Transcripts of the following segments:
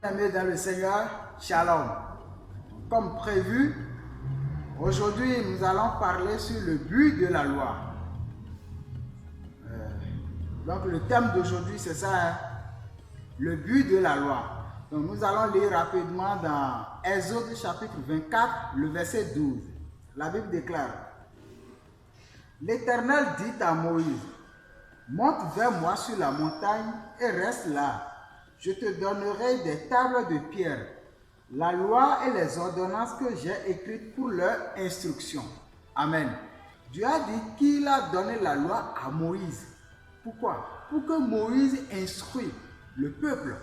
Amis dans le Seigneur, Shalom. Comme prévu, aujourd'hui nous allons parler sur le but de la loi. Donc le thème d'aujourd'hui c'est ça, hein? Le but de la loi. Donc nous allons lire rapidement dans Exode chapitre 24, le verset 12. La Bible déclare: L'Éternel dit à Moïse, monte vers moi sur la montagne et reste là. Je te donnerai des tables de pierre, la loi et les ordonnances que j'ai écrites pour leur instruction. Amen. Dieu a dit qu'il a donné la loi à Moïse. Pourquoi? Pour que Moïse instruise le peuple.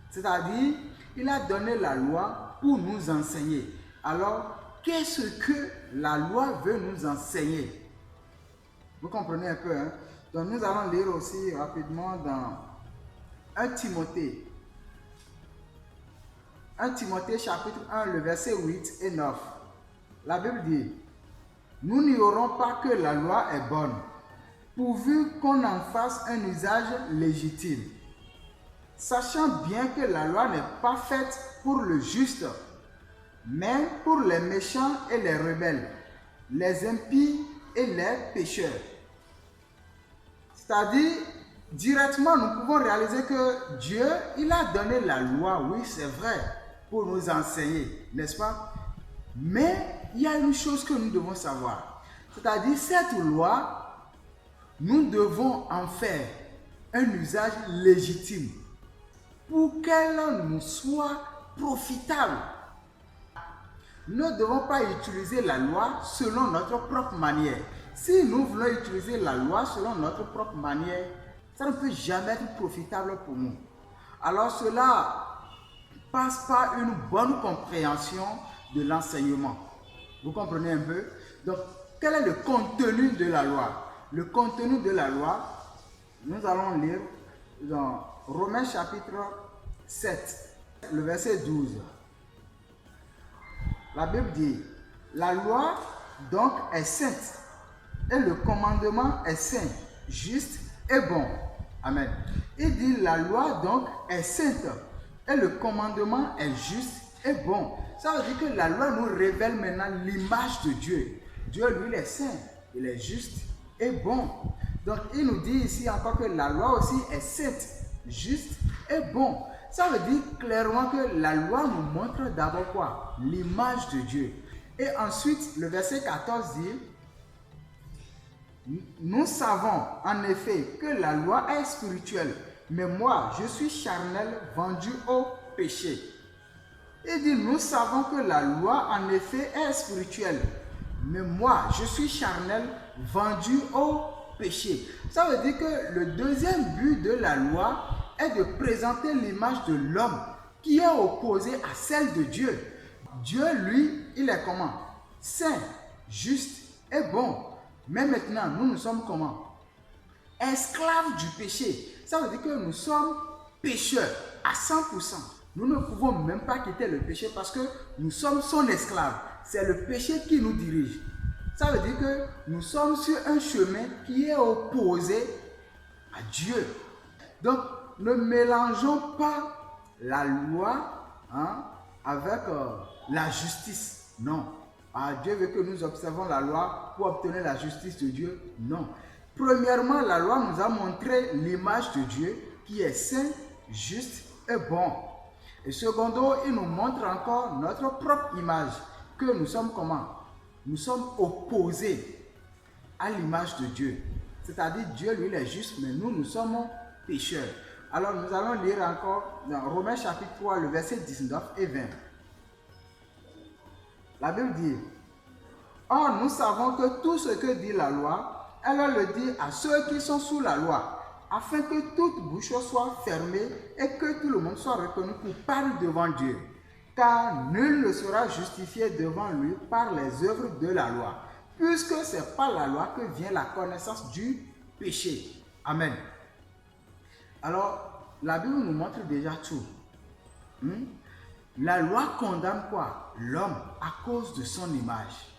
C'est-à-dire, il a donné la loi pour nous enseigner. Alors, qu'est-ce que la loi veut nous enseigner? Vous comprenez un peu, hein? Donc, nous allons lire aussi rapidement dans 1 Timothée. 1 Timothée chapitre 1, le verset 8 et 9. La Bible dit: Nous n'ignorons pas que la loi est bonne, pourvu qu'on en fasse un usage légitime, sachant bien que la loi n'est pas faite pour le juste, mais pour les méchants et les rebelles, les impies et les pécheurs. C'est-à-dire, directement, nous pouvons réaliser que Dieu, il a donné la loi, oui, c'est vrai, pour nous enseigner, n'est-ce pas? Mais il y a une chose que nous devons savoir. C'est-à-dire, cette loi, nous devons en faire un usage légitime pour qu'elle nous soit profitable. Nous ne devons pas utiliser la loi selon notre propre manière. Si nous voulons utiliser la loi selon notre propre manière, ça ne peut jamais être profitable pour nous. Alors cela passe par une bonne compréhension de l'enseignement. Vous comprenez un peu? Donc, quel est le contenu de la loi? Le contenu de la loi, nous allons lire dans Romains chapitre 7, le verset 12. La Bible dit: La loi donc est sainte et le commandement est saint, juste et bon. Amen. Il dit: la loi donc est sainte et le commandement est juste et bon. Ça veut dire que la loi nous révèle maintenant l'image de Dieu. Dieu, lui, il est saint, il est juste et bon. Donc, il nous dit ici encore que la loi aussi est sainte, juste et bon. Ça veut dire clairement que la loi nous montre d'abord quoi? L'image de Dieu. Et ensuite, le verset 14 dit: Nous savons en effet que la loi est spirituelle, mais moi, je suis charnel, vendu au péché. Il dit: nous savons que la loi en effet est spirituelle, mais moi, je suis charnel, vendu au péché. Ça veut dire que le deuxième but de la loi est de présenter l'image de l'homme qui est opposée à celle de Dieu. Dieu, lui, il est comment? Saint, juste et bon. Mais maintenant, nous sommes comment? Esclaves du péché. Ça veut dire que nous sommes pécheurs à 100%. Nous ne pouvons même pas quitter le péché parce que nous sommes son esclave. C'est le péché qui nous dirige. Ça veut dire que nous sommes sur un chemin qui est opposé à Dieu. Donc, ne mélangeons pas la loi avec la justice. Non. Dieu veut que nous observons la loi pour obtenir la justice de Dieu. Non. Premièrement, la loi nous a montré l'image de Dieu qui est saint, juste et bon. Et secondo, il nous montre encore notre propre image, que nous sommes comment? Nous sommes opposés à l'image de Dieu. C'est-à-dire, Dieu, lui, il est juste, mais nous sommes pécheurs. Alors, nous allons lire encore dans Romains chapitre 3, le verset 19 et 20. La Bible dit: Or, nous savons que tout ce que dit la loi, elle le dit à ceux qui sont sous la loi, afin que toute bouche soit fermée et que tout le monde soit reconnu coupable devant Dieu. Car nul ne sera justifié devant lui par les œuvres de la loi, puisque c'est par la loi que vient la connaissance du péché. Amen. Alors, la Bible nous montre déjà tout. La loi condamne quoi? L'homme à cause de son image.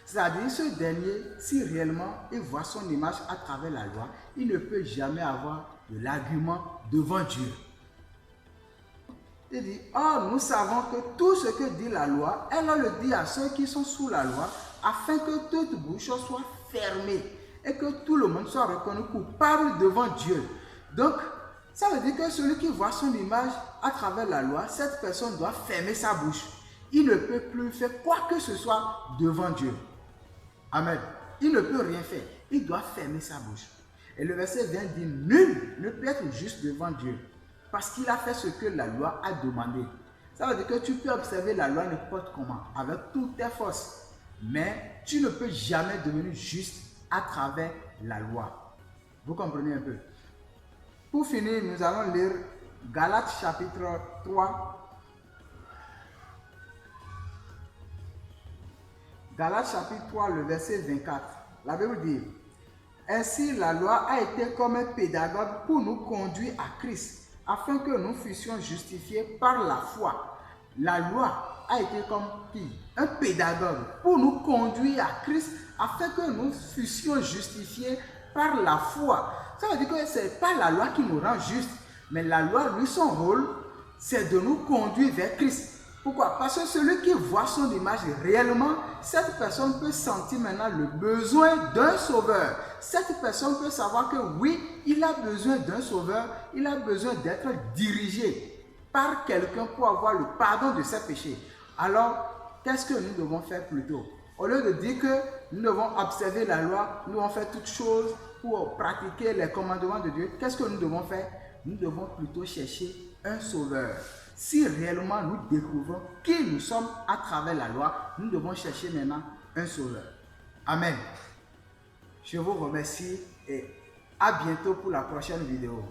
C'est-à-dire, ce dernier, si réellement il voit son image à travers la loi, il ne peut jamais avoir de l'argument devant Dieu. Il dit, or nous savons que tout ce que dit la loi, elle le dit à ceux qui sont sous la loi, afin que toute bouche soit fermée et que tout le monde soit reconnu coupable devant Dieu. Donc, ça veut dire que celui qui voit son image à travers la loi, cette personne doit fermer sa bouche. Il ne peut plus faire quoi que ce soit devant Dieu. Amen. Il ne peut rien faire. Il doit fermer sa bouche. Et le verset 20 dit, nul ne peut être juste devant Dieu parce qu'il a fait ce que la loi a demandé. Ça veut dire que tu peux observer la loi n'importe comment, avec toutes tes forces. Mais tu ne peux jamais devenir juste à travers la loi. Vous comprenez un peu? Pour finir, nous allons lire Galates chapitre 3. Galates chapitre 3, le verset 24. La Bible dit, ainsi la loi a été comme un pédagogue pour nous conduire à Christ, afin que nous fussions justifiés par la foi. La loi a été comme qui? Un pédagogue pour nous conduire à Christ, afin que nous fussions justifiés par la foi. Ça veut dire que ce n'est pas la loi qui nous rend justes, mais la loi, lui, son rôle, c'est de nous conduire vers Christ. Pourquoi? Parce que celui qui voit son image réellement, cette personne peut sentir maintenant le besoin d'un sauveur. Cette personne peut savoir que oui, il a besoin d'un sauveur, il a besoin d'être dirigé par quelqu'un pour avoir le pardon de ses péchés. Alors, qu'est-ce que nous devons faire plutôt? Au lieu de dire que nous devons observer la loi, nous devons faire toutes choses pour pratiquer les commandements de Dieu, qu'est-ce que nous devons faire? Nous devons plutôt chercher un sauveur. Si réellement nous découvrons qui nous sommes à travers la loi, nous devons chercher maintenant un sauveur. Amen. Je vous remercie et à bientôt pour la prochaine vidéo.